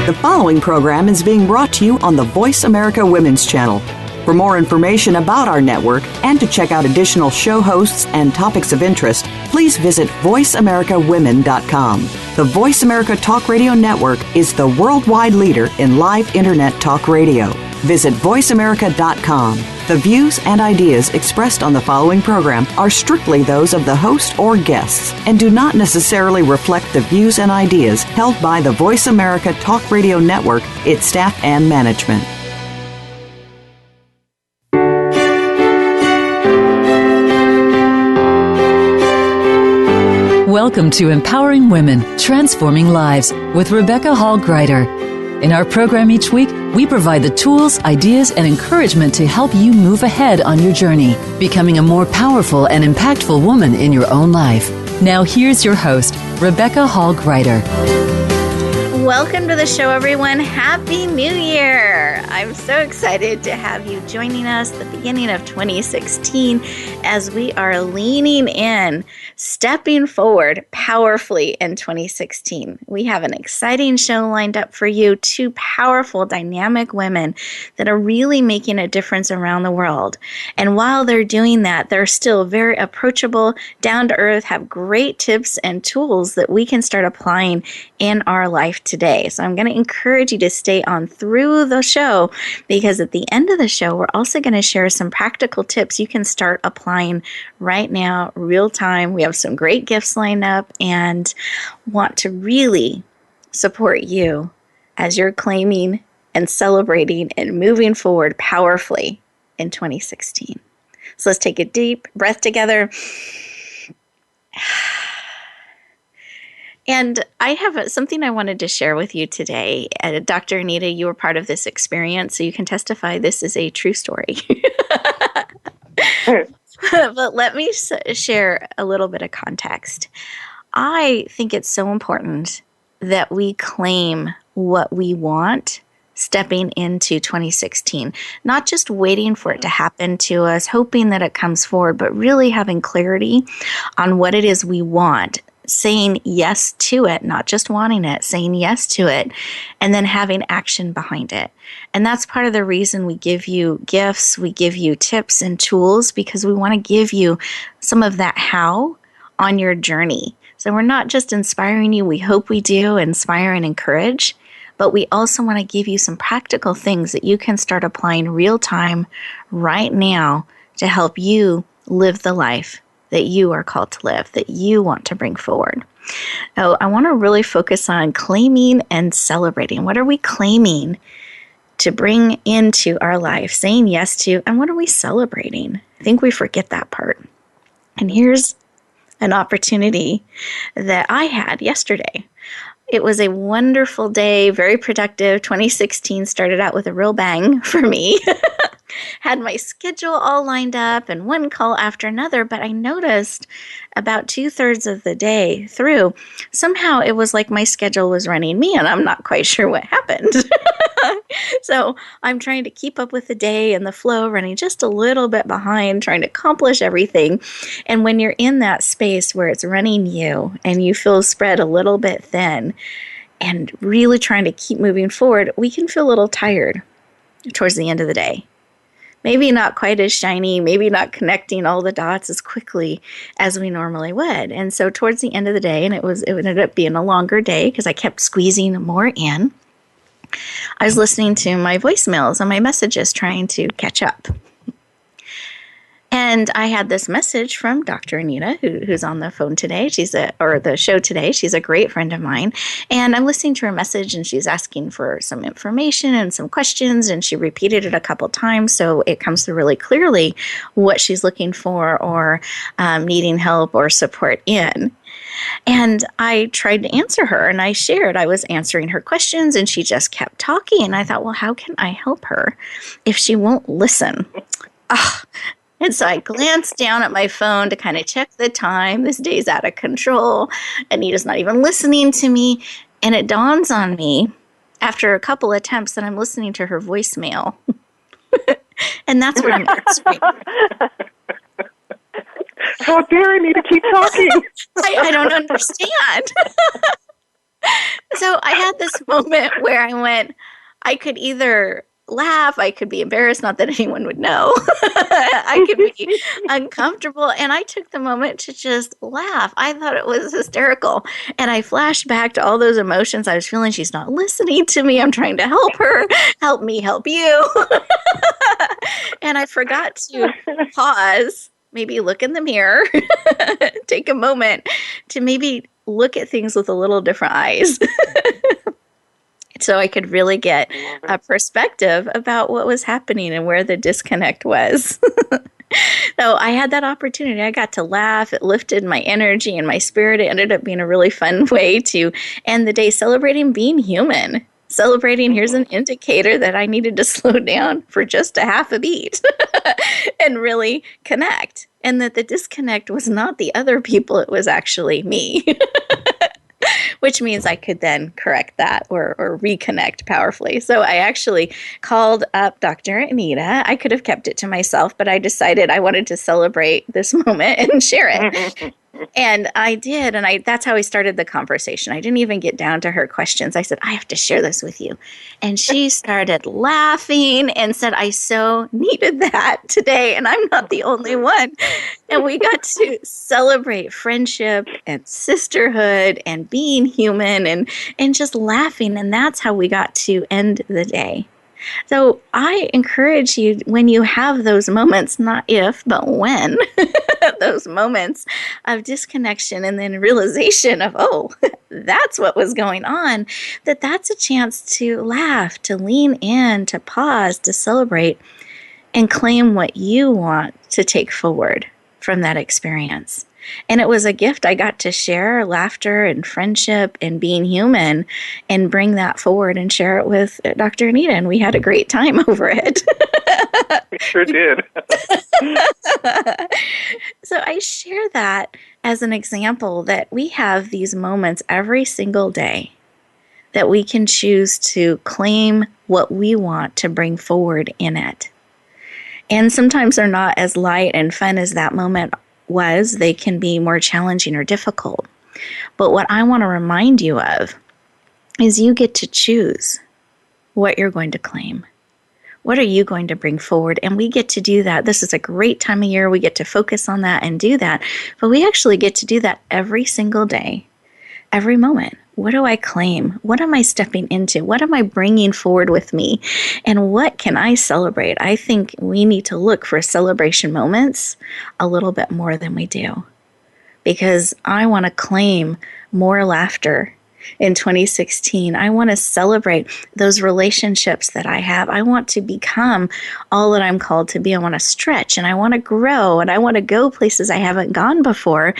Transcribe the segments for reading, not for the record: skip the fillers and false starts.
The following program is being brought to you on the Voice America Women's Channel. For more information about our network and to check out additional show hosts and topics of interest, please visit voiceamericawomen.com. The Voice America Talk Radio Network is the worldwide leader in live Internet talk radio. Visit voiceamerica.com. The views and ideas expressed on the following program are strictly those of the host or guests and do not necessarily reflect the views and ideas held by the Voice America Talk Radio Network, its staff, and management. Welcome to Empowering Women, Transforming Lives with Rebecca Hall Gruyter. In our program each week, we provide the tools, ideas, and encouragement to help you move ahead on your journey, becoming a more powerful and impactful woman in your own life. Now here's your host, Rebecca Hall Gruyter. Welcome to the show, everyone. Happy New Year! I'm so excited to have you joining us at the beginning of 2016 as we are leaning in, stepping forward powerfully in 2016. We have an exciting show lined up for you, two powerful, dynamic women that are really making a difference around the world. And while they're doing that, they're still very approachable, down to earth, have great tips and tools that we can start applying in our life today. So I'm going to encourage you to stay on through the show, because at the end of the show, we're also going to share some practical tips you can start applying right now, real time. We have some great gifts lined up and want to really support you as you're claiming and celebrating and moving forward powerfully in 2016. So let's take a deep breath together. And I have something I wanted to share with you today. Dr. Anita, you were part of this experience, so you can testify this is a true story. But let me share a little bit of context. I think it's so important that we claim what we want stepping into 2016, not just waiting for it to happen to us, hoping that it comes forward, but really having clarity on what it is we want. Saying yes to it, not just wanting it, saying yes to it, and then having action behind it. And that's part of the reason we give you gifts, we give you tips and tools, because we want to give you some of that how on your journey. So we're not just inspiring you, we hope we do inspire and encourage, but we also want to give you some practical things that you can start applying real time right now to help you live the life that you are called to live, that you want to bring forward. Now, I want to really focus on claiming and celebrating. What are we claiming to bring into our life, saying yes to, and what are we celebrating? I think we forget that part. And here's an opportunity that I had yesterday. It was a wonderful day, very productive. 2016 started out with a real bang for me. Had my schedule all lined up and one call after another, but I noticed about 2/3 of the day through, somehow it was like my schedule was running me, and I'm not quite sure what happened. So I'm trying to keep up with the day and the flow, running just a little bit behind, trying to accomplish everything. And when you're in that space where it's running you and you feel spread a little bit thin and really trying to keep moving forward, we can feel a little tired towards the end of the day. Maybe not quite as shiny, maybe not connecting all the dots as quickly as we normally would. And so towards the end of the day, and it ended up being a longer day because I kept squeezing more in, I was listening to my voicemails and my messages trying to catch up. And I had this message from Dr. Anita, who's on the phone today. Or the show today. She's a great friend of mine. And I'm listening to her message, and she's asking for some information and some questions, and she repeated it a couple times, so it comes through really clearly what she's looking for or needing help or support in. And I tried to answer her, and I shared I was answering her questions, and she just kept talking. And I thought, well, how can I help her if she won't listen? And so I glanced down at my phone to kind of check the time. This day's out of control. Anita's not even listening to me. And it dawns on me after a couple attempts that I'm listening to her voicemail. And that's what I'm answering. How dare Anita keep talking? I don't understand. So I had this moment where I could either laugh, I could be embarrassed, not that anyone would know. I could be uncomfortable. And I took the moment to just laugh. I thought it was hysterical. And I flashed back to all those emotions I was feeling. She's not listening to me. I'm trying to help her. Help me, help you. And I forgot to pause, maybe look in the mirror, take a moment to maybe look at things with a little different eyes. So I could really get a perspective about what was happening and where the disconnect was. So I had that opportunity. I got to laugh. It lifted my energy and my spirit. It ended up being a really fun way to end the day celebrating being human. Celebrating, here's an indicator that I needed to slow down for just a half a beat and really connect. And that the disconnect was not the other people, it was actually me. Which means I could then correct that or reconnect powerfully. So I actually called up Dr. Anita. I could have kept it to myself, but I decided I wanted to celebrate this moment and share it. And I did, and that's how we started the conversation. I didn't even get down to her questions. I said, I have to share this with you. And she started laughing and said, I so needed that today, and I'm not the only one. And we got to celebrate friendship and sisterhood and being human and just laughing, and that's how we got to end the day. So I encourage you, when you have those moments, not if, but when, those moments of disconnection and then realization of, oh, that's what was going on, that's a chance to laugh, to lean in, to pause, to celebrate, and claim what you want to take forward from that experience. And it was a gift. I got to share laughter and friendship and being human and bring that forward and share it with Dr. Anita. And we had a great time over it. We sure did. So I share that as an example that we have these moments every single day that we can choose to claim what we want to bring forward in it. And sometimes they're not as light and fun as that moment was. They can be more challenging or difficult. But what I want to remind you of is you get to choose what you're going to claim. What are you going to bring forward? And we get to do that. This is a great time of year. We get to focus on that and do that. But we actually get to do that every single day, every moment. What do I claim? What am I stepping into? What am I bringing forward with me? And what can I celebrate? I think we need to look for celebration moments a little bit more than we do, because I want to claim more laughter in 2016. I want to celebrate those relationships that I have. I want to become all that I'm called to be. I want to stretch and I want to grow and I want to go places I haven't gone before,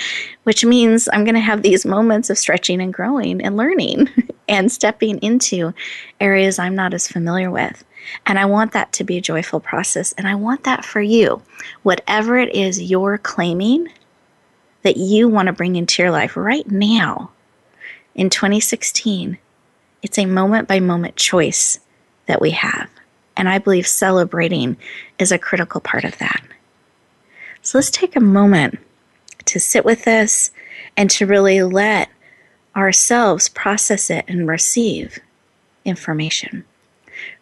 which means I'm going to have these moments of stretching and growing and learning and stepping into areas I'm not as familiar with. And I want that to be a joyful process. And I want that for you. Whatever it is you're claiming that you want to bring into your life right now, in 2016, it's a moment-by-moment choice that we have. And I believe celebrating is a critical part of that. So let's take a moment to sit with this and to really let ourselves process it and receive information.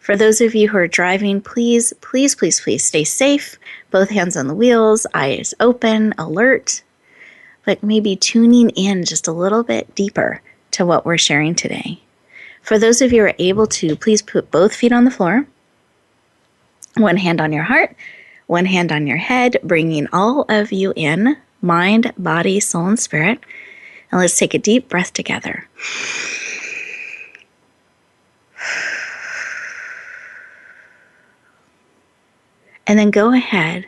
For those of you who are driving, please, please, please, please stay safe. Both hands on the wheels, eyes open, alert, but maybe tuning in just a little bit deeper to what we're sharing today. For those of you who are able to, please put both feet on the floor, one hand on your heart, one hand on your head, bringing all of you in, mind, body, soul, and spirit. And let's take a deep breath together. And then go ahead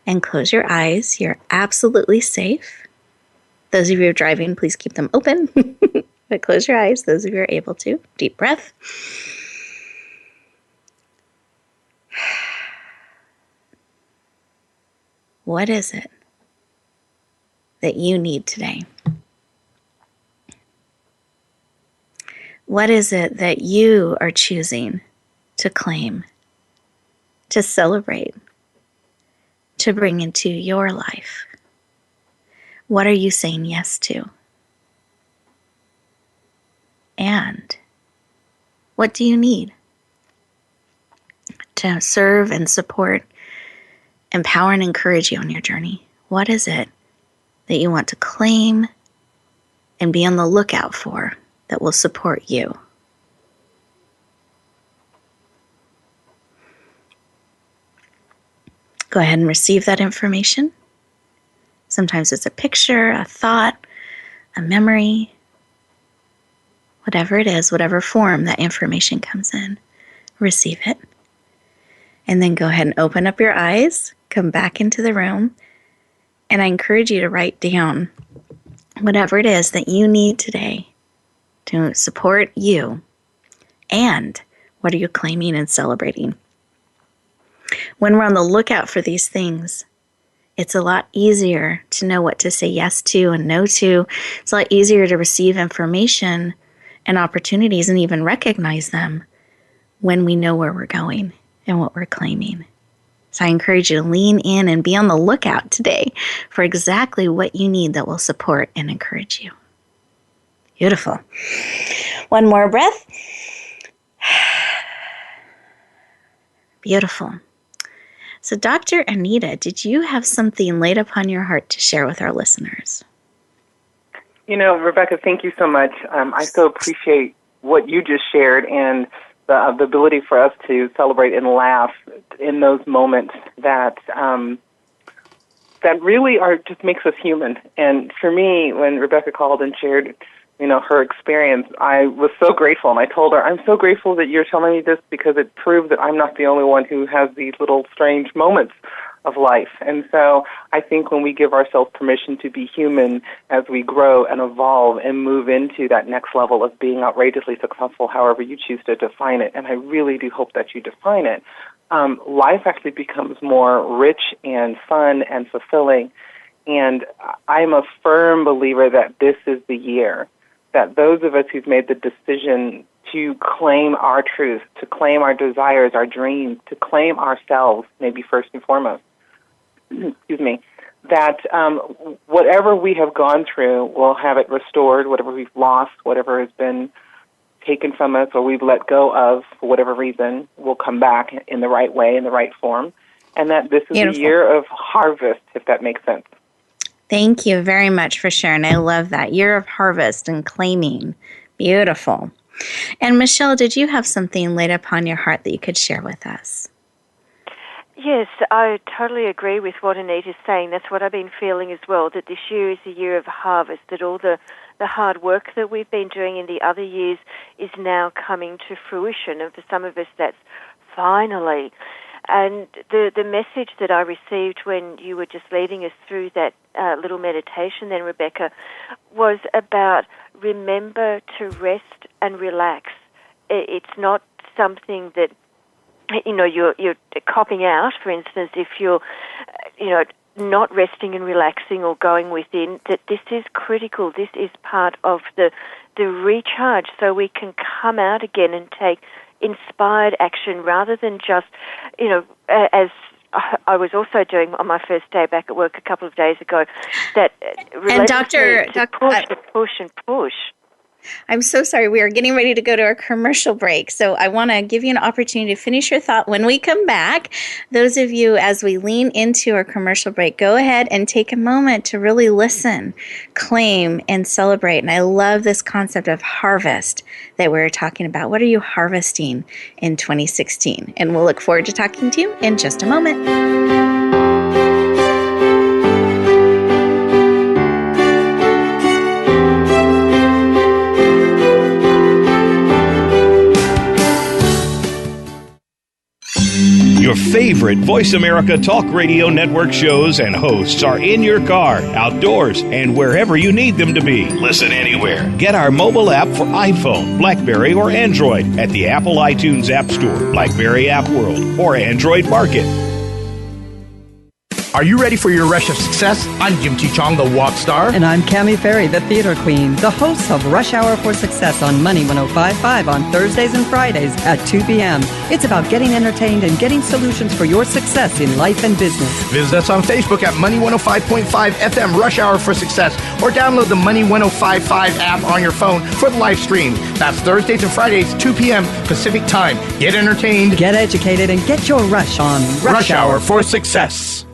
and close your eyes. You're absolutely safe. Those of you who are driving, please keep them open. But close your eyes, those of you who are able to. Deep breath. What is it that you need today? What is it that you are choosing to claim, to celebrate, to bring into your life? What are you saying yes to? And what do you need to serve and support, empower and encourage you on your journey? What is it that you want to claim and be on the lookout for that will support you? Go ahead and receive that information. Sometimes it's a picture, a thought, a memory, whatever it is, whatever form that information comes in, receive it. And then go ahead and open up your eyes, come back into the room, and I encourage you to write down whatever it is that you need today to support you, and what are you claiming and celebrating. When we're on the lookout for these things, it's a lot easier to know what to say yes to and no to. It's a lot easier to receive information and opportunities and even recognize them when we know where we're going and what we're claiming. So I encourage you to lean in and be on the lookout today for exactly what you need that will support and encourage you. Beautiful. One more breath. Beautiful. So Dr. Anita, did you have something laid upon your heart to share with our listeners? Rebecca, thank you so much. I so appreciate what you just shared and the ability for us to celebrate and laugh in those moments that really just makes us human. And for me, when Rebecca called and shared, her experience, I was so grateful. And I told her, I'm so grateful that you're telling me this because it proves that I'm not the only one who has these little strange moments of life. And so I think when we give ourselves permission to be human as we grow and evolve and move into that next level of being outrageously successful, however you choose to define it, and I really do hope that you define it, life actually becomes more rich and fun and fulfilling. And I'm a firm believer that this is the year that those of us who've made the decision to claim our truth, to claim our desires, our dreams, to claim ourselves, maybe first and foremost, that whatever we have gone through, we'll have it restored, whatever we've lost, whatever has been taken from us or we've let go of for whatever reason, will come back in the right way, in the right form, and that this is a year of harvest, if that makes sense. Thank you very much for sharing. I love that. Year of harvest and claiming. Beautiful. And Michelle, did you have something laid upon your heart that you could share with us? Yes, I totally agree with what Anita's saying. That's what I've been feeling as well, that this year is a year of harvest, that all the hard work that we've been doing in the other years is now coming to fruition. And for some of us, that's finally. And the message that I received when you were just leading us through that little meditation then, Rebecca, was about remember to rest and relax. It's not something that, you're copping out, for instance, if you're, not resting and relaxing or going within, that this is critical. This is part of the recharge so we can come out again and take inspired action rather than just, as I was also doing on my first day back at work a couple of days ago, that and Dr. push and push. I'm so sorry. We are getting ready to go to our commercial break. So I want to give you an opportunity to finish your thought when we come back. Those of you, as we lean into our commercial break, go ahead and take a moment to really listen, claim, and celebrate. And I love this concept of harvest that we're talking about. What are you harvesting in 2016? And we'll look forward to talking to you in just a moment. Your favorite Voice America Talk Radio Network shows and hosts are in your car, outdoors, and wherever you need them to be. Listen anywhere. Get our mobile app for iPhone, BlackBerry, or Android at the Apple iTunes App Store, BlackBerry App World, or Android Market. Are you ready for your rush of success? I'm Jim T. Chong, the walk star. And I'm Cammie Ferry, the theater queen, the host of Rush Hour for Success on Money 105.5 on Thursdays and Fridays at 2 p.m. It's about getting entertained and getting solutions for your success in life and business. Visit us on Facebook at Money 105.5 FM Rush Hour for Success, or download the Money 105.5 app on your phone for the live stream. That's Thursdays and Fridays, 2 p.m. Pacific Time. Get entertained, get educated, and get your rush on Rush Hour for Success.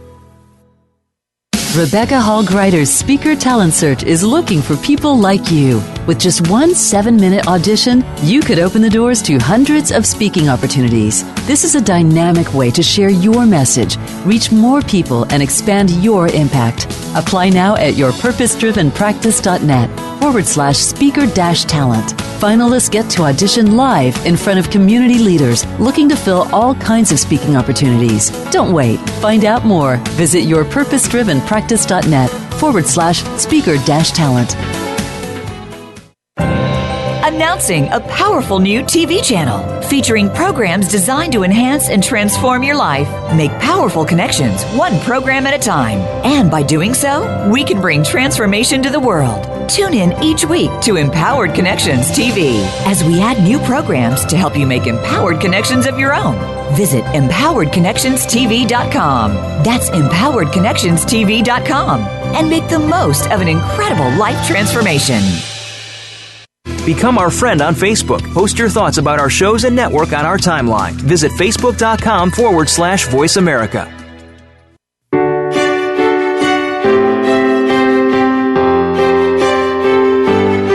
Rebecca Hall Gruyter's Speaker Talent Search is looking for people like you. With just one 7-minute audition, you could open the doors to hundreds of speaking opportunities. This is a dynamic way to share your message, reach more people, and expand your impact. Apply now at yourpurposedrivenpractice.net/speaker-talent. Finalists get to audition live in front of community leaders looking to fill all kinds of speaking opportunities. Don't wait. Find out more. Visit yourpurposedrivenpractice.net/speaker-talent. Announcing a powerful new TV channel featuring programs designed to enhance and transform your life. Make powerful connections, one program at a time. And by doing so, we can bring transformation to the world. Tune in each week to Empowered Connections TV as we add new programs to help you make empowered connections of your own. Visit empoweredconnectionstv.com. That's empoweredconnectionstv.com, and make the most of an incredible life transformation. Become our friend on Facebook. Post your thoughts about our shows and network on our timeline. Visit facebook.com/Voice America.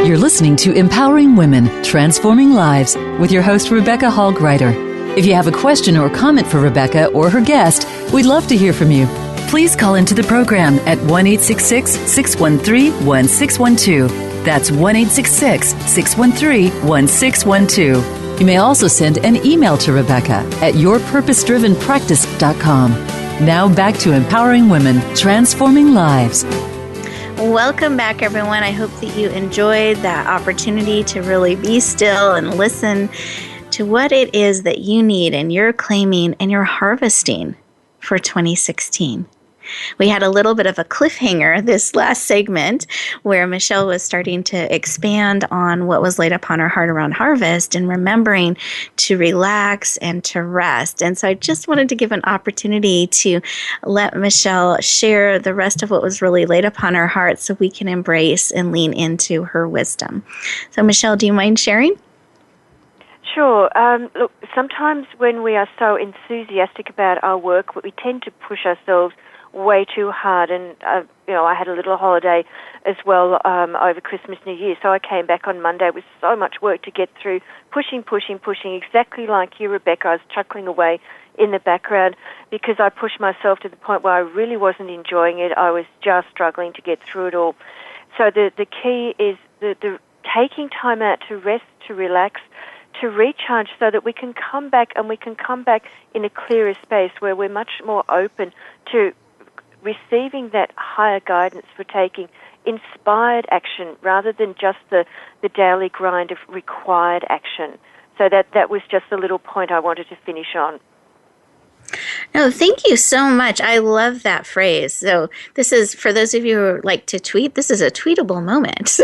You're listening to Empowering Women, Transforming Lives with your host, Rebecca Hall Gruyter. If you have a question or comment for Rebecca or her guest, we'd love to hear from you. Please call into the program at 1-866-613-1612. That's 1-866-613-1612. You may also send an email to Rebecca at yourpurposedrivenpractice.com. Now back to Empowering Women, Transforming Lives. Welcome back, everyone. I hope that you enjoyed that opportunity to really be still and listen to what it is that you need and you're claiming and you're harvesting for 2016. We had a little bit of a cliffhanger this last segment where Michelle was starting to expand on what was laid upon her heart around harvest and remembering to relax and to rest. And so I just wanted to give an opportunity to let Michelle share the rest of what was really laid upon her heart so we can embrace and lean into her wisdom. So Michelle, do you mind sharing? Sure. Look, sometimes when we are so enthusiastic about our work, we tend to push ourselves way too hard, and I had a little holiday as well over Christmas, New Year, so I came back on Monday with so much work to get through, pushing, exactly like you, Rebecca. I was chuckling away in the background because I pushed myself to the point where I really wasn't enjoying it. I was just struggling to get through it all. So the key is the taking time out to rest, to relax, to recharge so that we can come back, and we can come back in a clearer space where we're much more open to receiving that higher guidance for taking inspired action rather than just the daily grind of required action. So that was just a little point I wanted to finish on. No, thank you so much. I love that phrase. So this is, for those of you who like to tweet, this is a tweetable moment.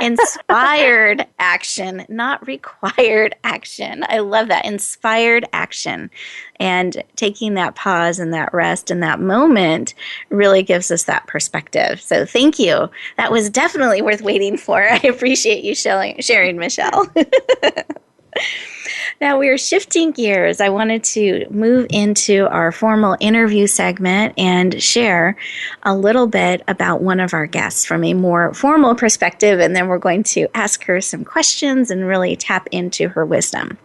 Inspired action, not required action. I love that. Inspired action. And taking that pause and that rest and that moment really gives us that perspective. So thank you. That was definitely worth waiting for. I appreciate you sharing, Michelle. Now we're shifting gears. I wanted to move into our formal interview segment and share a little bit about one of our guests from a more formal perspective, and then we're going to ask her some questions and really tap into her wisdom.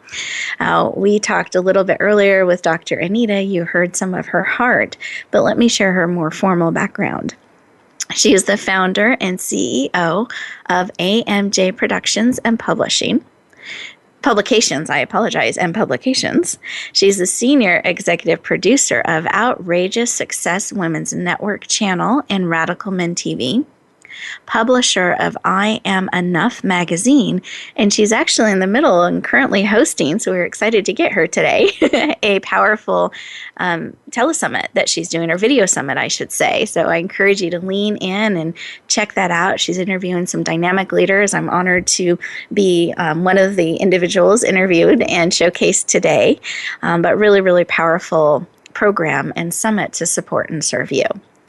We talked a little bit earlier with Dr. Anita. You heard some of her heart, but let me share her more formal background. She is the founder and CEO of AMJ Productions and Publications. She's the senior executive producer of Outrageous Success Women's Network Channel and Radical Men TV. publisher of I Am Enough magazine, and she's actually in the middle and currently hosting, so we're excited to get her today, a powerful telesummit that she's doing, or video summit, I should say. So I encourage you to lean in and check that out. She's interviewing some dynamic leaders. I'm honored to be one of the individuals interviewed and showcased today, but really, really powerful program and summit to support and serve you.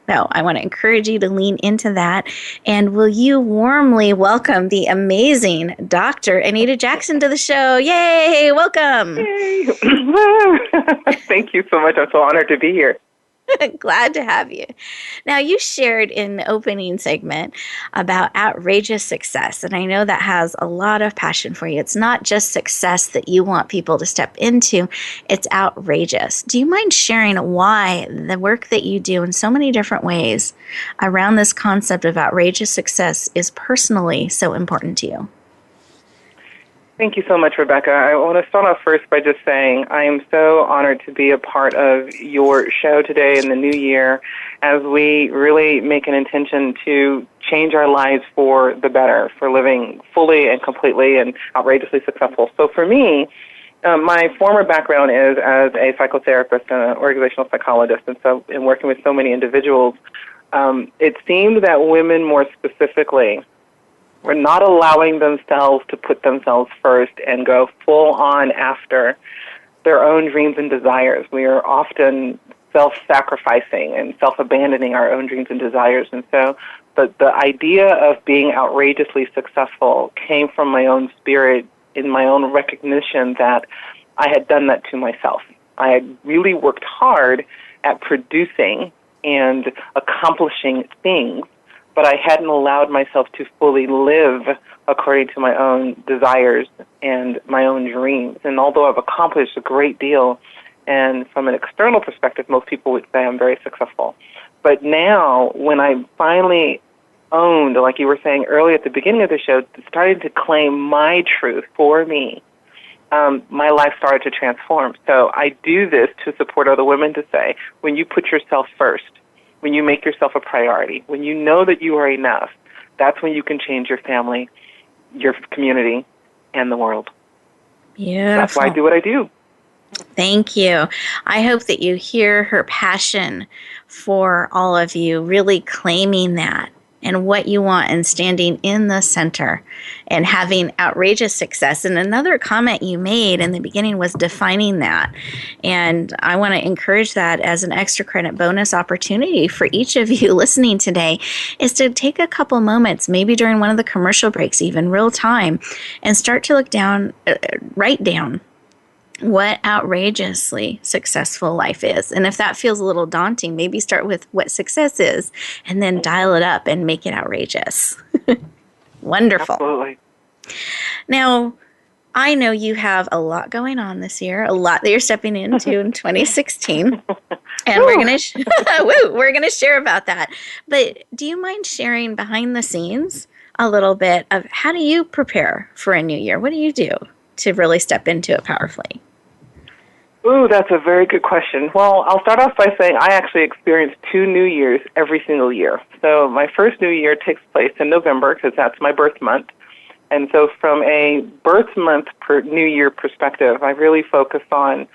So I want to encourage you to lean into that. And will you warmly welcome the amazing Dr. Anita Jackson to the show? Yay! Welcome! Yay! Thank you so much. I'm so honored to be here. Glad to have you. Now, you shared in the opening segment about outrageous success, and I know that has a lot of passion for you. It's not just success that you want people to step into, it's outrageous. Do you mind sharing why the work that you do in so many different ways around this concept of outrageous success is personally so important to you? Thank you so much, Rebecca. I want to start off first by just saying I am so honored to be a part of your show today in the new year as we really make an intention to change our lives for the better, for living fully and completely and outrageously successful. So for me, my former background is as a psychotherapist and an organizational psychologist, and so in working with so many individuals, it seemed that women more specifically were not allowing themselves to put themselves first and go full on after their own dreams and desires. We are often self-sacrificing and self-abandoning our own dreams and desires. And so the idea of being outrageously successful came from my own spirit, in my own recognition that I had done that to myself. I had really worked hard at producing and accomplishing things, but I hadn't allowed myself to fully live according to my own desires and my own dreams. And although I've accomplished a great deal, and from an external perspective, most people would say I'm very successful. But now, when I finally owned, like you were saying earlier at the beginning of the show, started to claim my truth for me, my life started to transform. So I do this to support other women to say, when you put yourself first, when you make yourself a priority, when you know that you are enough, that's when you can change your family, your community, and the world. Beautiful. That's why I do what I do. Thank you. I hope that you hear her passion for all of you, really claiming that and what you want and standing in the center and having outrageous success. And another comment you made in the beginning was defining that. And I want to encourage that as an extra credit bonus opportunity for each of you listening today is to take a couple moments, maybe during one of the commercial breaks, even real time, and start to look down, write down what outrageously successful life is. And if that feels a little daunting, maybe start with what success is and then dial it up and make it outrageous. Wonderful. Absolutely. Now, I know you have a lot going on this year, a lot that you're stepping into in 2016. And we're going to share about that. But do you mind sharing behind the scenes a little bit of how do you prepare for a new year? What do you do to really step into it powerfully? Ooh, that's a very good question. Well, I'll start off by saying I actually experience 2 New Years every single year. So my first New Year takes place in November because that's my birth month. And so from a birth month per New Year perspective, I really focus on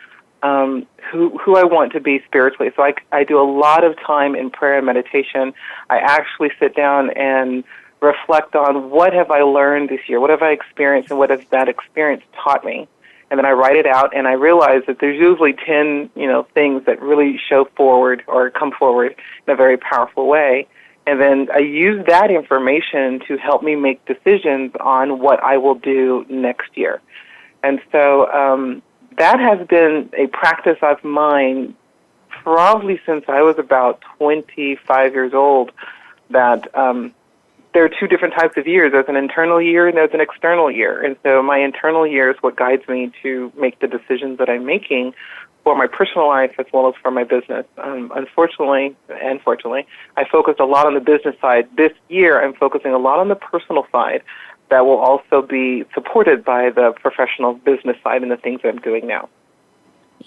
who I want to be spiritually. So I do a lot of time in prayer and meditation. I actually sit down and reflect on what have I learned this year, what have I experienced, and what has that experience taught me. And then I write it out, and I realize that there's usually 10, things that really show forward or come forward in a very powerful way. And then I use that information to help me make decisions on what I will do next year. And so that has been a practice of mine probably since I was about 25 years old, that there are 2 different types of years. There's an internal year and there's an external year. And so my internal year is what guides me to make the decisions that I'm making for my personal life as well as for my business. Unfortunately, and fortunately, I focused a lot on the business side. This year, I'm focusing a lot on the personal side that will also be supported by the professional business side and the things that I'm doing now.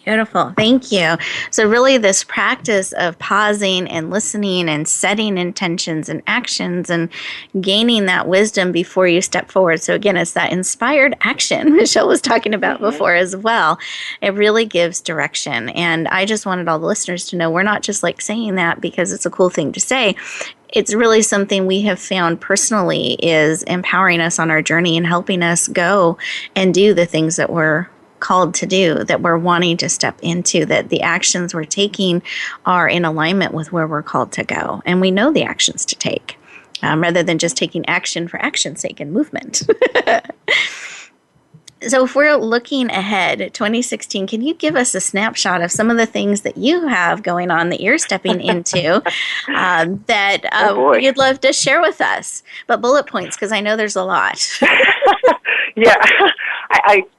Beautiful. Thank you. So really this practice of pausing and listening and setting intentions and actions and gaining that wisdom before you step forward. So again, it's that inspired action Michelle was talking about before as well. It really gives direction. And I just wanted all the listeners to know we're not just like saying that because it's a cool thing to say. It's really something we have found personally is empowering us on our journey and helping us go and do the things that we're called to do, that we're wanting to step into, that the actions we're taking are in alignment with where we're called to go. And we know the actions to take rather than just taking action for action's sake and movement. So if we're looking ahead at 2016, can you give us a snapshot of some of the things that you have going on that you're stepping into that you'd love to share with us? But bullet points, because I know there's a lot. Yeah,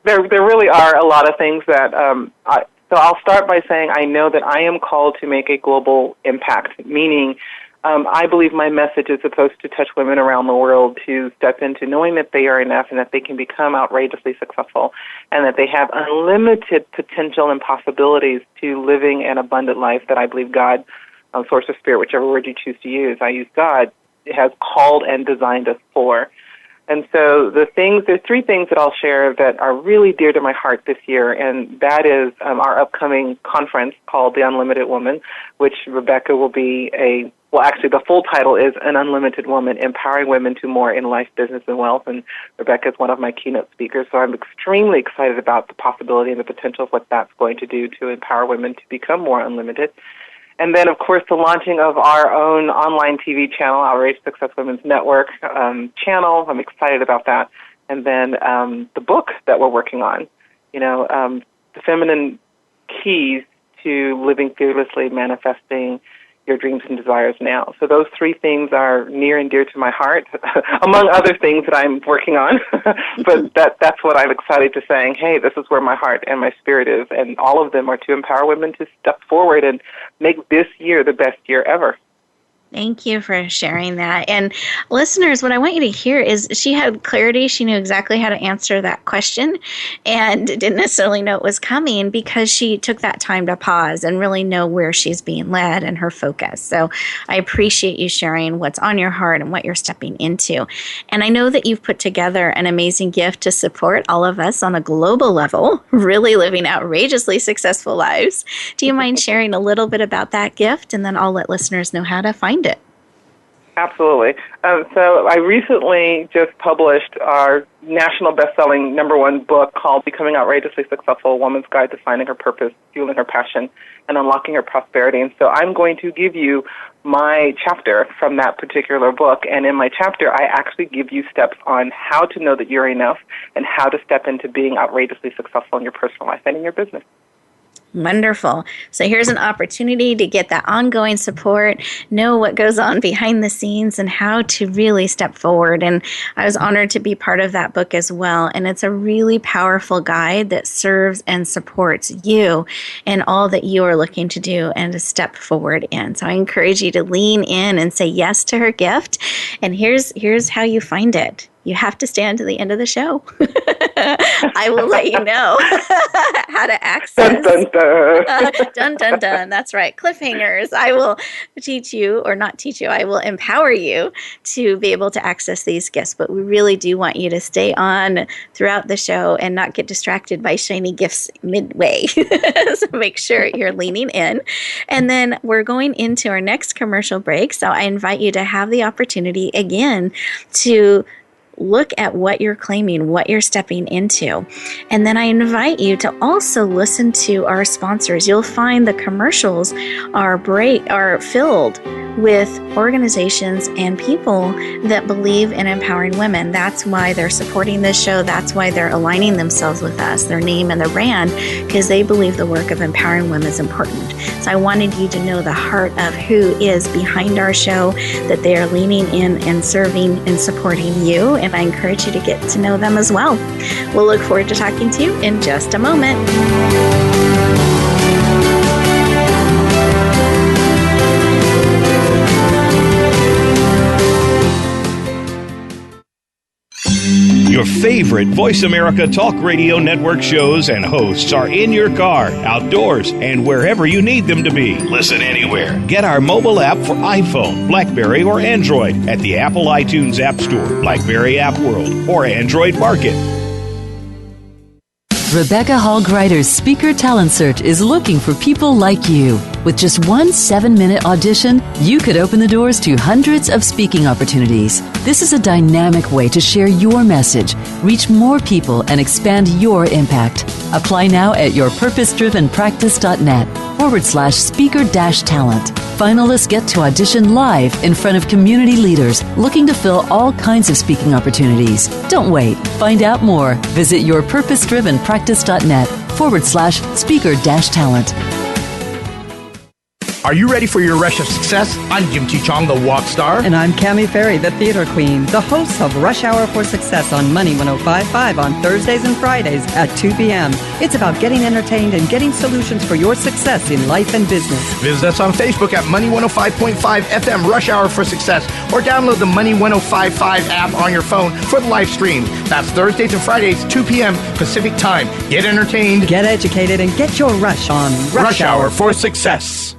there really are a lot of things that, so I'll start by saying I know that I am called to make a global impact, meaning I believe my message is supposed to touch women around the world to step into knowing that they are enough and that they can become outrageously successful and that they have unlimited potential and possibilities to living an abundant life that I believe God, source of spirit, whichever word you choose to use, I use God, has called and designed us for. And so there's three things that I'll share that are really dear to my heart this year, and that is our upcoming conference called The Unlimited Woman, which Rebecca will be actually the full title is An Unlimited Woman, Empowering Women to More in Life, Business, and Wealth, and Rebecca is one of my keynote speakers, so I'm extremely excited about the possibility and the potential of what that's going to do to empower women to become more unlimited. And then, of course, the launching of our own online TV channel, Outrageous Success Women's Network channel. I'm excited about that. And then the book that we're working on, the feminine keys to living fearlessly, manifesting your dreams and desires now. So those three things are near and dear to my heart, among other things that I'm working on. But that's what I'm excited to saying, hey, this is where my heart and my spirit is. And all of them are to empower women to step forward and make this year the best year ever. Thank you for sharing that. And listeners, what I want you to hear is she had clarity. She knew exactly how to answer that question and didn't necessarily know it was coming because she took that time to pause and really know where she's being led and her focus. So I appreciate you sharing what's on your heart and what you're stepping into. And I know that you've put together an amazing gift to support all of us on a global level, really living outrageously successful lives. Do you mind sharing a little bit about that gift? And then I'll let listeners know how to find it. Absolutely. So I recently just published our national best-selling #1 book called Becoming Outrageously Successful, A Woman's Guide to Finding Her Purpose, Fueling Her Passion, and Unlocking Her Prosperity. And so I'm going to give you my chapter from that particular book. And in my chapter, I actually give you steps on how to know that you're enough and how to step into being outrageously successful in your personal life and in your business. Wonderful. So here's an opportunity to get that ongoing support, know what goes on behind the scenes and how to really step forward. And I was honored to be part of that book as well. And it's a really powerful guide that serves and supports you in all that you are looking to do and to step forward in. So I encourage you to lean in and say yes to her gift. And here's how you find it. You have to stay until the end of the show. I will let you know how to access. Dun, dun, dun. Dun, dun, dun. That's right. Cliffhangers. I will teach you, or not teach you, I will empower you to be able to access these gifts. But we really do want you to stay on throughout the show and not get distracted by shiny gifts midway. So make sure you're leaning in. And then we're going into our next commercial break. So I invite you to have the opportunity again to look at what you're claiming, what you're stepping into. And then I invite you to also listen to our sponsors. You'll find the commercials are filled with organizations and people that believe in empowering women. That's why they're supporting this show. That's why they're aligning themselves with us, their name and their brand, because they believe the work of empowering women is important. So I wanted you to know the heart of who is behind our show, that they are leaning in and serving and supporting you. And I encourage you to get to know them as well. We'll look forward to talking to you in just a moment. Your favorite Voice America Talk Radio Network shows and hosts are in your car, outdoors, and wherever you need them to be. Listen anywhere. Get our mobile app for iPhone, BlackBerry, or Android at the Apple iTunes App Store, BlackBerry App World, or Android Market. Rebecca Hall Gruyter's Speaker Talent Search is looking for people like you. With just one 7-minute audition, you could open the doors to hundreds of speaking opportunities. This is a dynamic way to share your message, reach more people, and expand your impact. Apply now at yourpurposedrivenpractice.net/speaker-talent. Finalists get to audition live in front of community leaders looking to fill all kinds of speaking opportunities. Don't wait. Find out more. Visit yourpurposedrivenpractice.net/speaker-talent. Are you ready for your rush of success? I'm Jim T. Chong, the walk star. And I'm Cammie Ferry, the theater queen, the host of Rush Hour for Success on Money 105.5 on Thursdays and Fridays at 2 p.m. It's about getting entertained and getting solutions for your success in life and business. Visit us on Facebook at Money 105.5 FM Rush Hour for Success, or download the Money 105.5 app on your phone for the live stream. That's Thursdays and Fridays, 2 p.m. Pacific Time. Get entertained, get educated, and get your rush on Rush Hour for Success.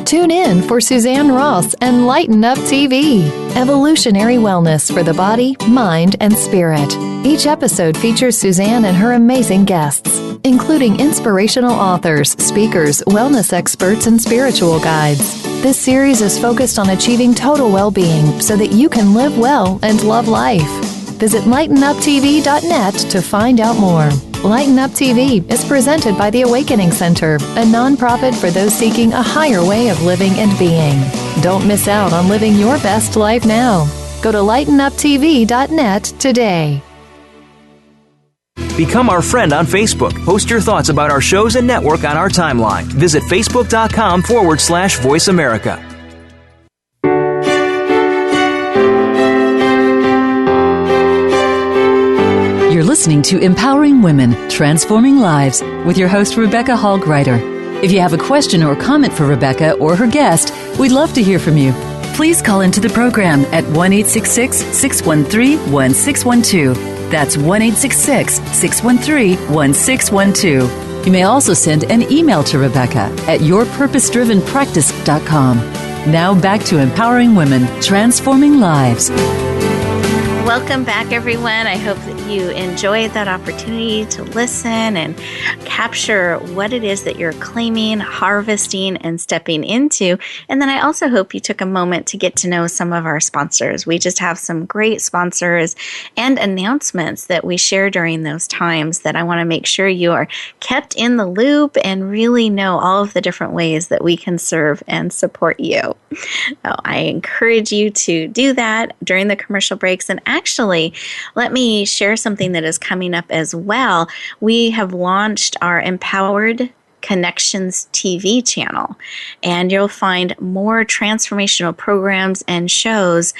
Tune in for Suzanne Ross and Lighten Up TV, evolutionary wellness for the body, mind, and spirit. Each episode features Suzanne and her amazing guests, including inspirational authors, speakers, wellness experts, and spiritual guides. This series is focused on achieving total well-being so that you can live well and love life. Visit lightenuptv.net to find out more. Lighten Up TV is presented by the Awakening Center, a nonprofit for those seeking a higher way of living and being. Don't miss out on living your best life now. Go to lightenuptv.net today. Become our friend on Facebook. Post your thoughts about our shows and network on our timeline. Visit facebook.com/Voice America. You're listening to Empowering Women, Transforming Lives with your host, Rebecca Hall Gruyter. If you have a question or comment for Rebecca or her guest, we'd love to hear from you. Please call into the program at 1-866-613-1612. That's 1-866-613-1612. You may also send an email to Rebecca at yourpurposedrivenpractice.com. Now back to Empowering Women, Transforming Lives. Welcome back, everyone. I hope that you enjoyed that opportunity to listen and capture what it is that you're claiming, harvesting, and stepping into. And then I also hope you took a moment to get to know some of our sponsors. We just have some great sponsors and announcements that we share during those times that I want to make sure you are kept in the loop and really know all of the different ways that we can serve and support you. So I encourage you to do that during the commercial breaks. And actually, let me share something that is coming up as well. We have launched our Empowered Connections TV channel, and you'll find more transformational programs and shows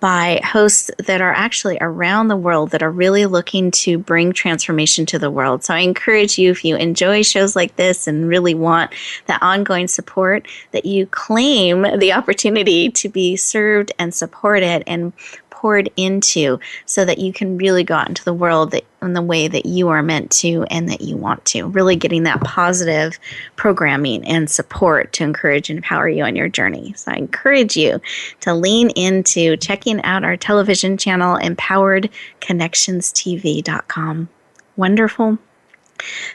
by hosts that are actually around the world that are really looking to bring transformation to the world. So I encourage you, if you enjoy shows like this and really want that ongoing support, that you claim the opportunity to be served and supported and poured into so that you can really go out into the world in the way that you are meant to and that you want to. Really getting that positive programming and support to encourage and empower you on your journey. So I encourage you to lean into checking out our television channel, empoweredconnectionstv.com. Wonderful.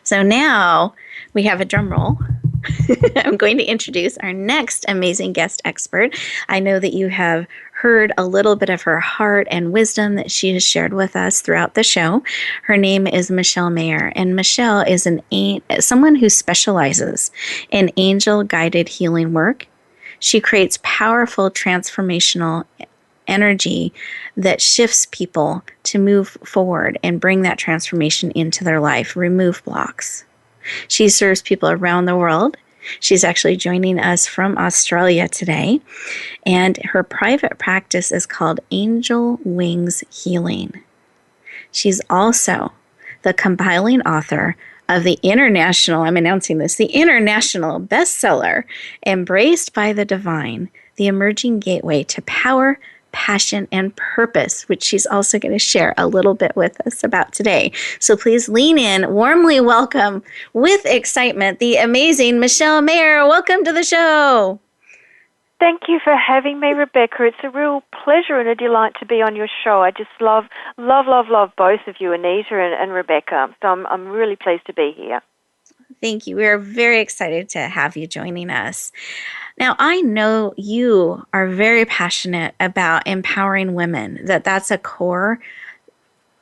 So now we have a drum roll. I'm going to introduce our next amazing guest expert. I know that you have heard a little bit of her heart and wisdom that she has shared with us throughout the show. Her name is Michelle Mayur, and Michelle is someone who specializes in angel-guided healing work. She creates powerful transformational energy that shifts people to move forward and bring that transformation into their life, remove blocks. She serves people around the world. She's actually joining us from Australia today, and her private practice is called Angel Wings Healing. She's also the compiling author of the international, I'm announcing this, the international bestseller, Embraced by the Divine, the Emerging Gateway to Power, passion, and purpose, which she's also going to share a little bit with us about today. So please lean in, warmly welcome with excitement the amazing Michelle Mayur. Welcome to the show. Thank you for having me, Rebecca. It's a real pleasure and a delight to be on your show. I just love both of you, Anita and Rebecca. So I'm really pleased to be here. Thank you. We are very excited to have you joining us. Now, I know you are very passionate about empowering women, that's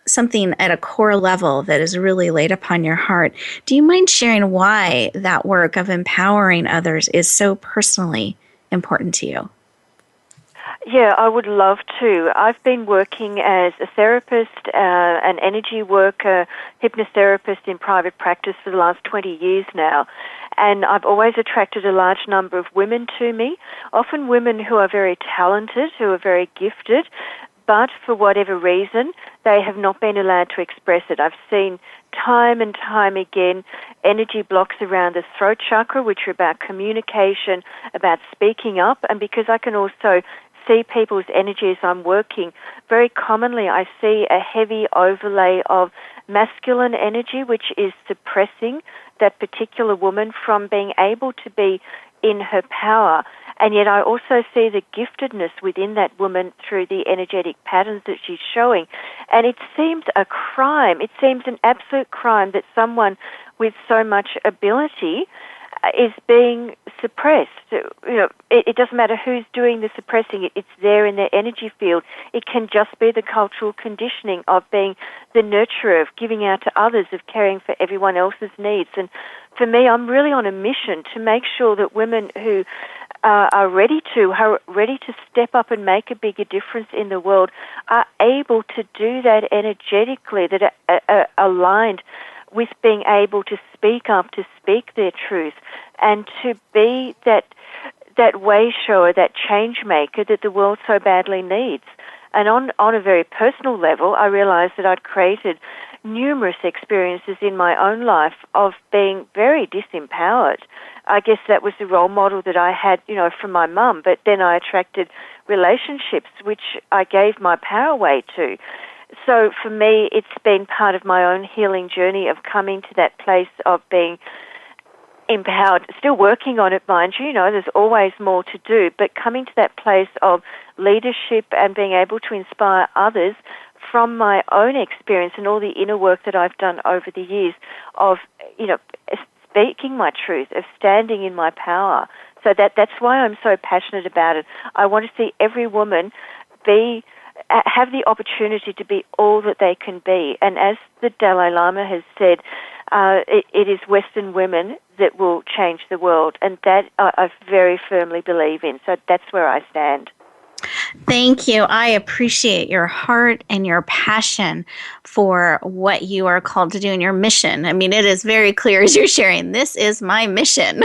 something at a core level that is really laid upon your heart. Do you mind sharing why that work of empowering others is so personally important to you? Yeah, I would love to. I've been working as a therapist, an energy worker, hypnotherapist in private practice for the last 20 years now. And I've always attracted a large number of women to me, often women who are very talented, who are very gifted, but for whatever reason, they have not been allowed to express it. I've seen time and time again energy blocks around the throat chakra, which are about communication, about speaking up, and because I can also see people's energy as I'm working, very commonly I see a heavy overlay of masculine energy, which is suppressing that particular woman from being able to be in her power. And yet I also see the giftedness within that woman through the energetic patterns that she's showing. And it seems a crime, it seems an absolute crime that someone with so much ability is being suppressed. It doesn't matter who's doing the suppressing, it's there in their energy field. It can just be the cultural conditioning of being the nurturer, of giving out to others, of caring for everyone else's needs. And for me, I'm really on a mission to make sure that women who are ready to step up and make a bigger difference in the world are able to do that energetically, that are aligned with being able to speak up, to speak their truth, and to be that way shower, that change maker that the world so badly needs. And on a very personal level, I realized that I'd created numerous experiences in my own life of being very disempowered. I guess that was the role model that I had, from my mum, but then I attracted relationships which I gave my power away to. So for me, it's been part of my own healing journey of coming to that place of being empowered, still working on it, mind you, there's always more to do, but coming to that place of leadership and being able to inspire others from my own experience and all the inner work that I've done over the years of, speaking my truth, of standing in my power. So that's why I'm so passionate about it. I want to see every woman have the opportunity to be all that they can be. And as the Dalai Lama has said, it is Western women that will change the world. And that I very firmly believe in. So that's where I stand. Thank you. I appreciate your heart and your passion for what you are called to do and your mission. I mean, it is very clear as you're sharing, this is my mission.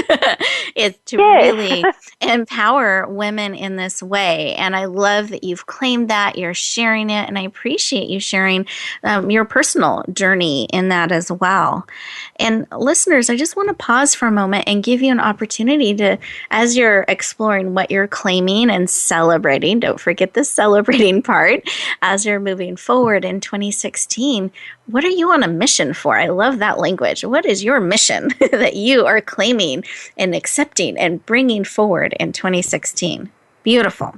It's to really empower women in this way. And I love that you've claimed that, you're sharing it, and I appreciate you sharing your personal journey in that as well. And listeners, I just want to pause for a moment and give you an opportunity to, as you're exploring what you're claiming and celebrating, don't forget the celebrating part, as you're moving forward in 2016, what are you on a mission for? I love that language. What is your mission that you are claiming and accepting and bringing forward in 2016? Beautiful.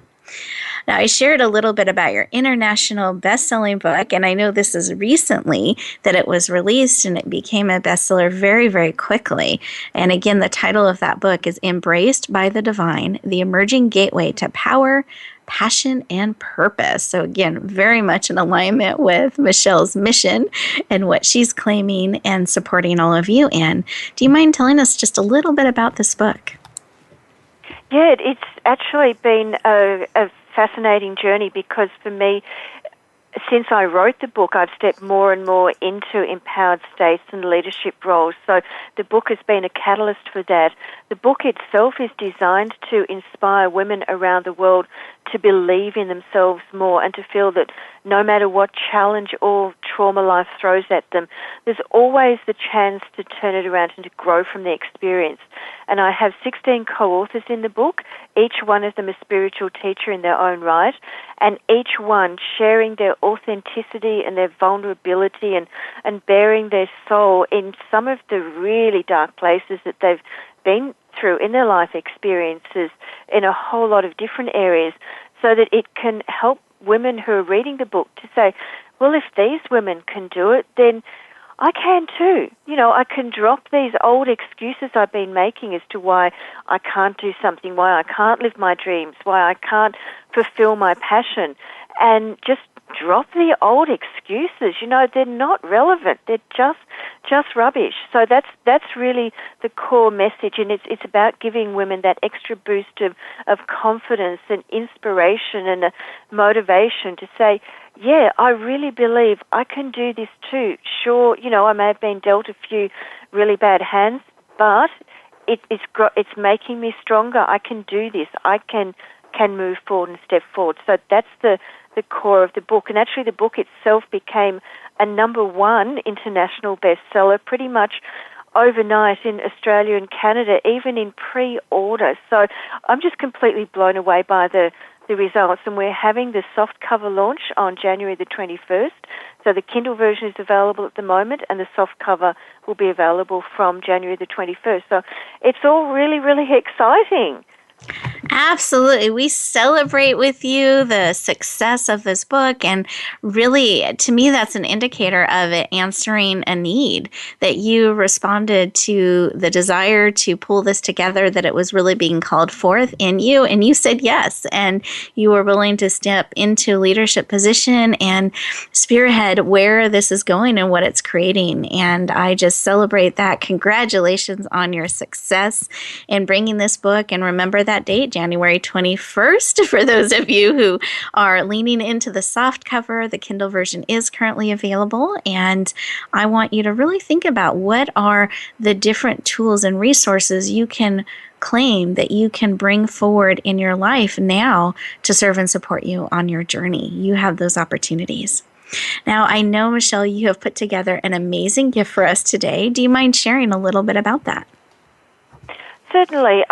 Now, I shared a little bit about your international best-selling book, and I know this is recently that it was released and it became a bestseller very, very quickly. And again, the title of that book is Embraced by the Divine, The Emerging Gateway to Power, Passion, and Purpose. So again, very much in alignment with Michelle's mission and what she's claiming and supporting all of you in. Do you mind telling us just a little bit about this book? Yeah, it's actually been a fascinating journey because for me, since I wrote the book, I've stepped more and more into empowered states and leadership roles. So the book has been a catalyst for that. The book itself is designed to inspire women around the world to believe in themselves more and to feel that no matter what challenge or trauma life throws at them, there's always the chance to turn it around and to grow from the experience. And I have 16 co-authors in the book, each one of them a spiritual teacher in their own right, and each one sharing their authenticity and their vulnerability and bearing their soul in some of the really dark places that they've been through in their life experiences in a whole lot of different areas, so that it can help women who are reading the book to say, well, if these women can do it, then I can too. You know, I can drop these old excuses I've been making as to why I can't do something, why I can't live my dreams, why I can't fulfill my passion, and just drop the old excuses. You know, they're not relevant. They're just rubbish. So that's really the core message, and it's about giving women that extra boost of confidence and inspiration and motivation to say, yeah, I really believe I can do this too. Sure, you know, I may have been dealt a few really bad hands, but it's making me stronger. I can do this. I can move forward and step forward. So that's the core of the book. And actually the book itself became a #1 international bestseller pretty much overnight in Australia and Canada, even in pre-order. So I'm just completely blown away by the results. And we're having the soft cover launch on January the 21st. So the Kindle version is available at the moment, and the soft cover will be available from January the 21st. So it's all really, really exciting. Absolutely. We celebrate with you the success of this book. And really, to me, that's an indicator of it answering a need, that you responded to the desire to pull this together, that it was really being called forth in you. And you said yes. And you were willing to step into a leadership position and spearhead where this is going and what it's creating. And I just celebrate that. Congratulations on your success in bringing this book. And remember that date, January 21st. For those of you who are leaning into the soft cover, the Kindle version is currently available. And I want you to really think about what are the different tools and resources you can claim that you can bring forward in your life now to serve and support you on your journey. You have those opportunities. Now, I know, Michelle, you have put together an amazing gift for us today. Do you mind sharing a little bit about that? Certainly.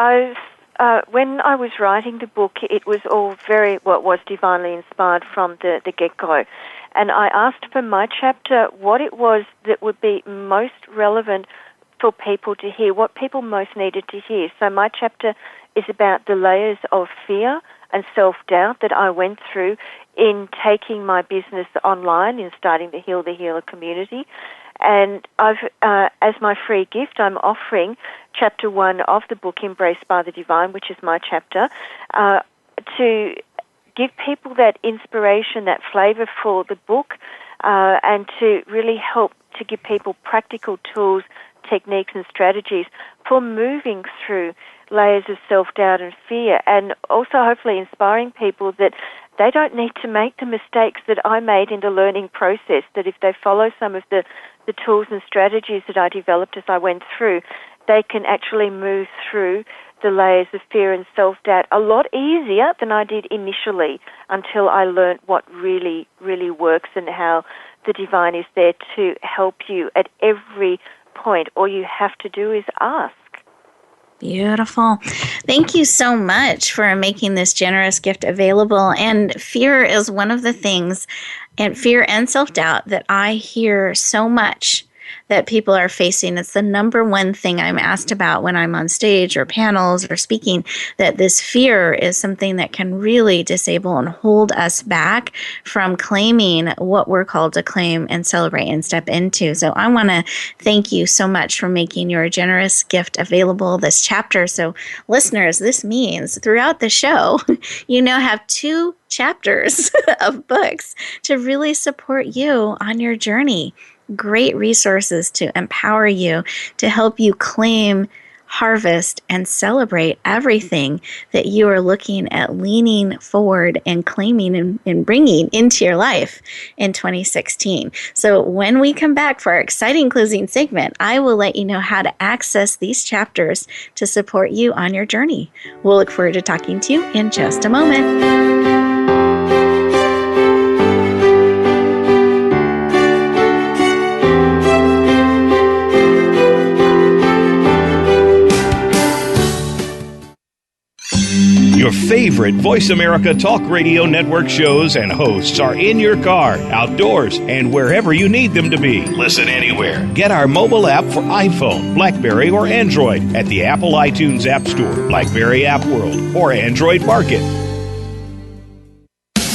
When I was writing the book, it was all was divinely inspired from the get-go. And I asked for my chapter what it was that would be most relevant for people to hear, what people most needed to hear. So my chapter is about the layers of fear and self-doubt that I went through in taking my business online, in starting the Heal the Healer community. And I've, as my free gift, I'm offering Chapter 1 of the book, Embraced by the Divine, which is my chapter, to give people that inspiration, that flavour for the book, and to really help to give people practical tools, techniques and strategies for moving through layers of self-doubt and fear, and also hopefully inspiring people that they don't need to make the mistakes that I made in the learning process, that if they follow some of the tools and strategies that I developed as I went through, they can actually move through the layers of fear and self-doubt a lot easier than I did initially, until I learned what really, really works and how the divine is there to help you at every point. All you have to do is ask. Beautiful. Thank you so much for making this generous gift available. And fear is one of the things, and fear and self-doubt, that I hear so much that people are facing. It's the #1 thing I'm asked about when I'm on stage or panels or speaking, that this fear is something that can really disable and hold us back from claiming what we're called to claim and celebrate and step into. So I want to thank you so much for making your generous gift available, this chapter. So listeners, this means throughout the show, you now have 2 chapters of books to really support you on your journey. Great resources to empower you, to help you claim harvest, and celebrate everything that you are looking at leaning forward and claiming and bringing into your life in 2016. So when we come back for our exciting closing segment, I will let you know how to access these chapters to support you on your journey. We'll look forward to talking to you in just a moment. Your favorite Voice America Talk Radio Network shows and hosts are in your car, outdoors, and wherever you need them to be. Listen anywhere. Get our mobile app for iPhone, BlackBerry, or Android at the Apple iTunes App Store, BlackBerry App World, or Android Market.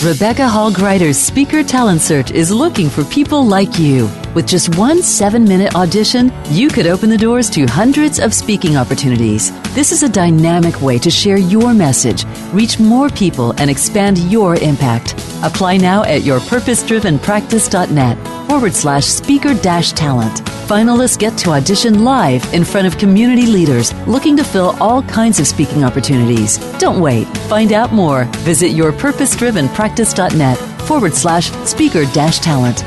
Rebecca Hall Gruyter's Speaker Talent Search is looking for people like you. With just one 7-minute audition, you could open the doors to hundreds of speaking opportunities. This is a dynamic way to share your message, reach more people, and expand your impact. Apply now at yourpurposedrivenpractice.net/speaker-talent. Finalists get to audition live in front of community leaders looking to fill all kinds of speaking opportunities. Don't wait. Find out more. Visit yourpurposedrivenpractice.net/speaker-talent.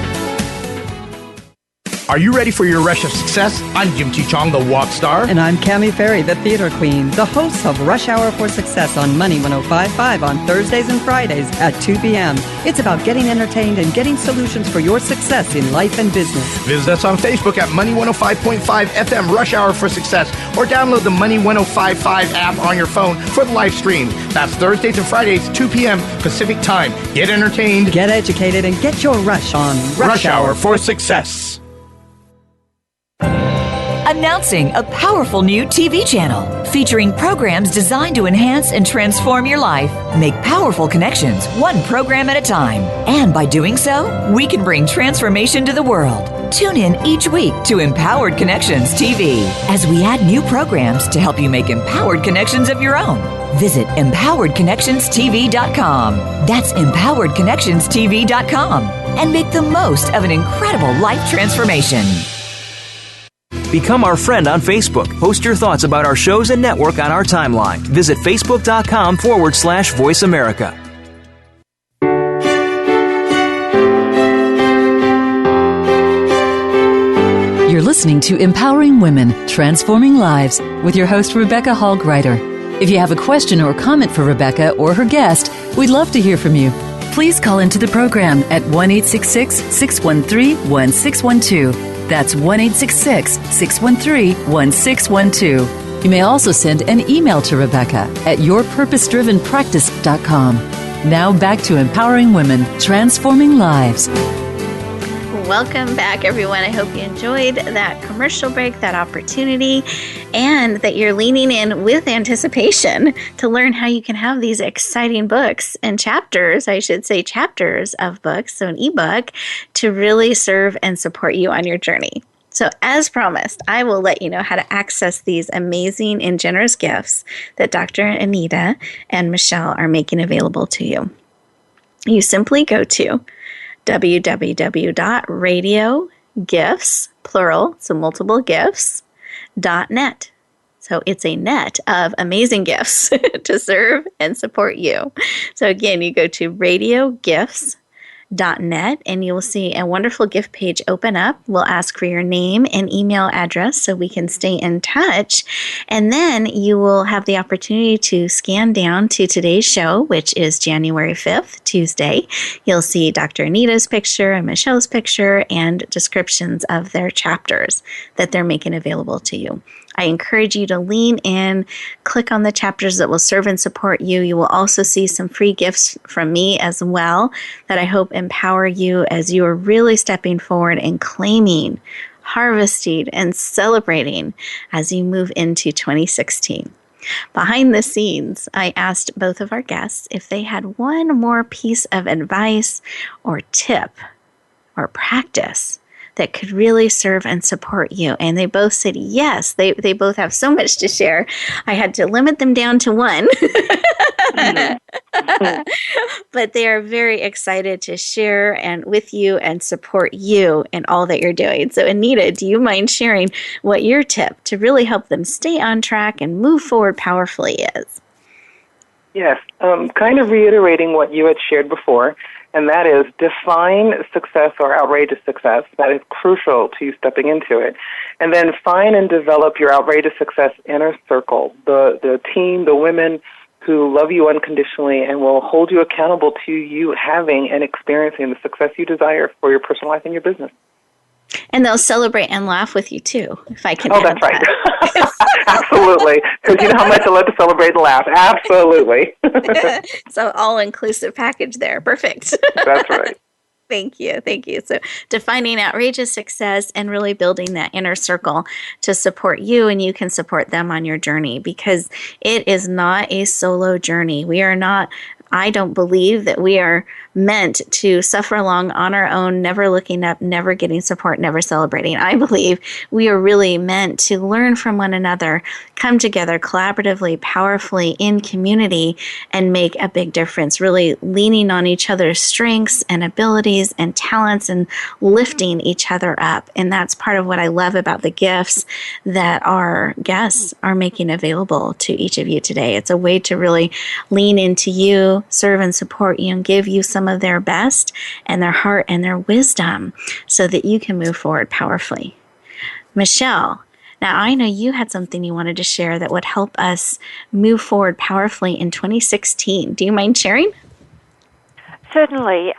Are you ready for your rush of success? I'm Jim T. Chong, the walk star. And I'm Cammie Ferry, the theater queen, the host of Rush Hour for Success on Money 105.5 on Thursdays and Fridays at 2 p.m. It's about getting entertained and getting solutions for your success in life and business. Visit us on Facebook at Money 105.5 FM Rush Hour for Success, or download the Money 105.5 app on your phone for the live stream. That's Thursdays and Fridays, 2 p.m. Pacific Time. Get entertained, get educated, and get your rush on Rush Hour for Success. Announcing a powerful new TV channel featuring programs designed to enhance and transform your life. Make powerful connections, one program at a time. And by doing so, we can bring transformation to the world. Tune in each week to Empowered Connections TV as we add new programs to help you make empowered connections of your own. Visit empoweredconnectionstv.com. That's empoweredconnectionstv.com. And make the most of an incredible life transformation. Become our friend on Facebook. Post your thoughts about our shows and network on our timeline. Visit facebook.com/Voice America. You're listening to Empowering Women, Transforming Lives with your host, Rebecca Hall Gruyter. If you have a question or comment for Rebecca or her guest, we'd love to hear from you. Please call into the program at 1-866-613-1612. That's 1-866-613-1612. You may also send an email to Rebecca at yourpurposedrivenpractice.com. Now back to Empowering Women, Transforming Lives. Welcome back, everyone. I hope you enjoyed that commercial break, that opportunity, and that you're leaning in with anticipation to learn how you can have these exciting books and chapters, I should say chapters of books, so an ebook, to really serve and support you on your journey. So as promised, I will let you know how to access these amazing and generous gifts that Dr. Anita and Michelle are making available to you. You simply go to www.radiogifts, plural, so multiple gifts, .net. So it's a net of amazing gifts to serve and support you. So again, you go to radiogifts.net and you will see a wonderful gift page open up. We'll ask for your name and email address so we can stay in touch. And then you will have the opportunity to scan down to today's show, which is January 5th, Tuesday. You'll see Dr. Anita's picture and Michelle's picture and descriptions of their chapters that they're making available to you. I encourage you to lean in, click on the chapters that will serve and support you. You will also see some free gifts from me as well that I hope empower you as you are really stepping forward and claiming, harvesting, and celebrating as you move into 2016. Behind the scenes, I asked both of our guests if they had one more piece of advice or tip or practice that could really serve and support you. And they both said yes. They both have so much to share. I had to limit them down to one. But they are very excited to share and with you and support you in all that you're doing. So Anita, do you mind sharing what your tip to really help them stay on track and move forward powerfully is? Yes, kind of reiterating what you had shared before, and that is define success or outrageous success. That is crucial to you stepping into it. And then find and develop your outrageous success inner circle, the team, the women who love you unconditionally and will hold you accountable to you having and experiencing the success you desire for your personal life and your business. And they'll celebrate and laugh with you, too, if I can. Oh, that's right. Absolutely. Because you know how much I love to celebrate and laugh. Absolutely. So all-inclusive package there. Perfect. That's right. Thank you. Thank you. So defining outrageous success and really building that inner circle to support you, and you can support them on your journey, because it is not a solo journey. I don't believe that we are meant to suffer along on our own, never looking up, never getting support, never celebrating. I believe we are really meant to learn from one another, come together collaboratively, powerfully in community, and make a big difference, really leaning on each other's strengths and abilities and talents and lifting each other up. And that's part of what I love about the gifts that our guests are making available to each of you today. It's a way to really lean into you, serve and support you, and give you some of their best and their heart and their wisdom so that you can move forward powerfully. Michelle, now I know you had something you wanted to share that would help us move forward powerfully in 2016. Do you mind sharing? Certainly.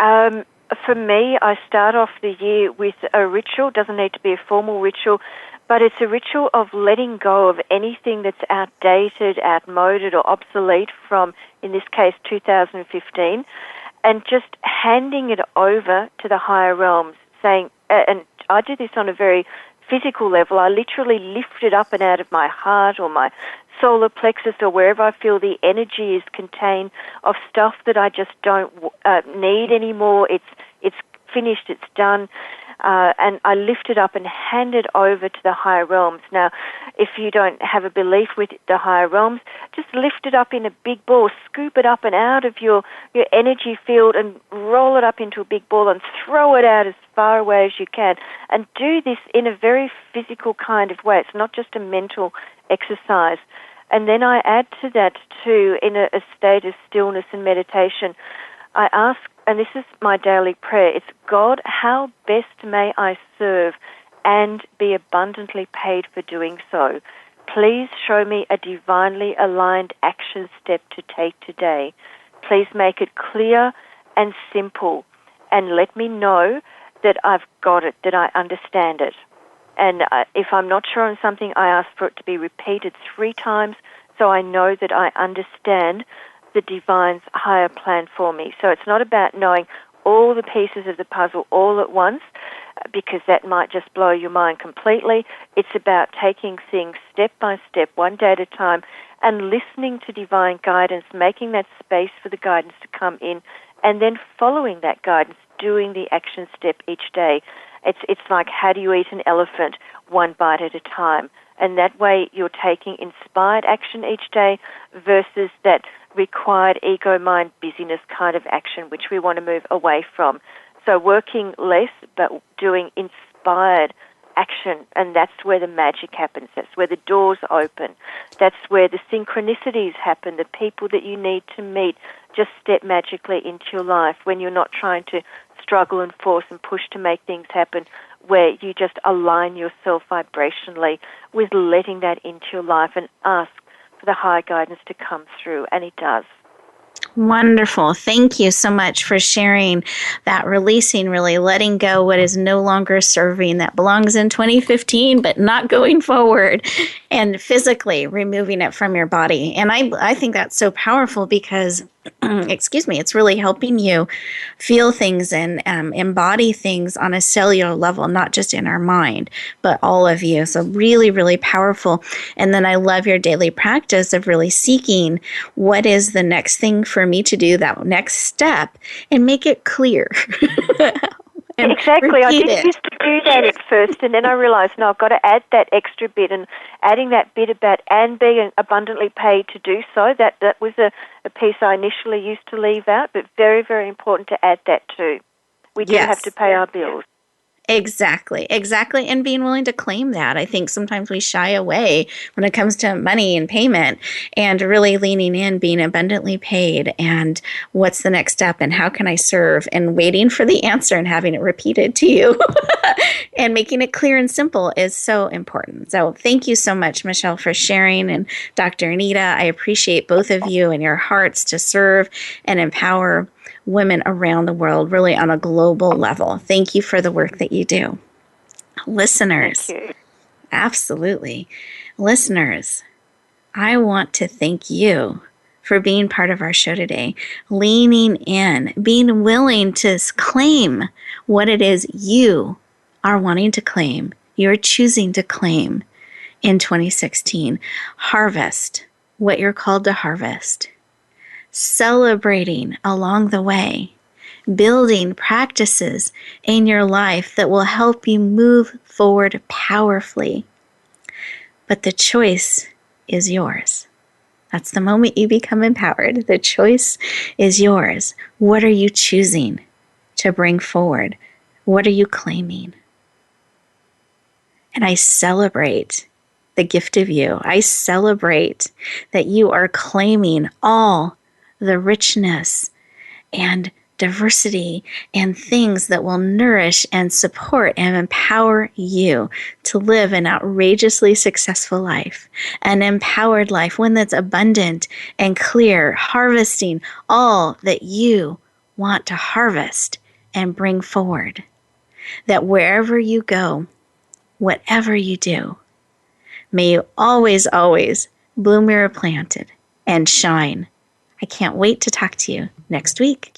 For me, I start off the year with a ritual. It doesn't need to be a formal ritual, but it's a ritual of letting go of anything that's outdated, outmoded, or obsolete from, in this case, 2015, and just handing it over to the higher realms, saying, and I do this on a very physical level. I literally lift it up and out of my heart or my solar plexus or wherever I feel the energy is contained of stuff that I just don't need anymore. It's finished, it's done. And I lift it up and hand it over to the higher realms. Now, if you don't have a belief with the higher realms, just lift it up in a big ball, scoop it up and out of your energy field and roll it up into a big ball and throw it out as far away as you can. And do this in a very physical kind of way. It's not just a mental exercise. And then I add to that too, in a state of stillness and meditation, I ask, and this is my daily prayer, it's, God, how best may I serve and be abundantly paid for doing so? Please show me a divinely aligned action step to take today. Please make it clear and simple, and let me know that I've got it, that I understand it. And if I'm not sure on something, I ask for it to be repeated 3 times so I know that I understand the divine's higher plan for me. So it's not about knowing all the pieces of the puzzle all at once, because that might just blow your mind completely. It's about taking things step by step, one day at a time, and listening to divine guidance, making that space for the guidance to come in, and then following that guidance, doing the action step each day. It's like, how do you eat an elephant? One bite at a time. And that way you're taking inspired action each day versus that required ego, mind, busyness kind of action, which we want to move away from. So working less, but doing inspired action, and that's where the magic happens. That's where the doors open. That's where the synchronicities happen. The people that you need to meet just step magically into your life when you're not trying to struggle and force and push to make things happen, where you just align yourself vibrationally with letting that into your life and ask for the higher guidance to come through, and it does. Wonderful. Thank you so much for sharing that, releasing, really letting go what is no longer serving, that belongs in 2015, but not going forward, and physically removing it from your body. And I think that's so powerful because, it's really helping you feel things and embody things on a cellular level, not just in our mind, but all of you. So really, really powerful. And then I love your daily practice of really seeking what is the next thing for me to do, that next step, and make it clear. Exactly. I didn't used to do that at first, and then I realised, no, I've got to add that extra bit, and adding that bit about and being abundantly paid to do so, that was a piece I initially used to leave out, but very, very important to add that too. We do have to pay our bills. Exactly. And being willing to claim that. I think sometimes we shy away when it comes to money and payment, and really leaning in, being abundantly paid, and what's the next step, and how can I serve, and waiting for the answer and having it repeated to you and making it clear and simple is so important. So thank you so much, Michelle, for sharing, and Dr. Anita, I appreciate both of you and your hearts to serve and empower women around the world, really on a global level. Thank you for the work that you do. Listeners, thank you. Absolutely. Listeners, I want to thank you for being part of our show today, leaning in, being willing to claim what it is you are wanting to claim, you're choosing to claim in 2016. Harvest what you're called to harvest. Celebrating along the way, building practices in your life that will help you move forward powerfully. But the choice is yours. That's the moment you become empowered. The choice is yours. What are you choosing to bring forward? What are you claiming? And I celebrate the gift of you. I celebrate that you are claiming all the richness and diversity and things that will nourish and support and empower you to live an outrageously successful life, an empowered life, one that's abundant and clear, harvesting all that you want to harvest and bring forward. That wherever you go, whatever you do, may you always, always bloom where you're planted and shine. I can't wait to talk to you next week.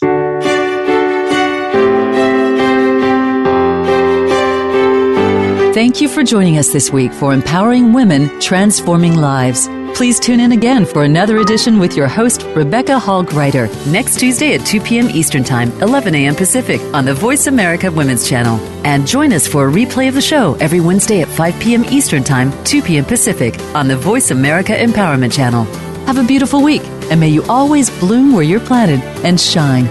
Thank you for joining us this week for Empowering Women, Transforming Lives. Please tune in again for another edition with your host, Rebecca Hall Gruyter, next Tuesday at 2 p.m. Eastern Time, 11 a.m. Pacific on the Voice America Women's Channel. And join us for a replay of the show every Wednesday at 5 p.m. Eastern Time, 2 p.m. Pacific on the Voice America Empowerment Channel. Have a beautiful week, and may you always bloom where you're planted and shine.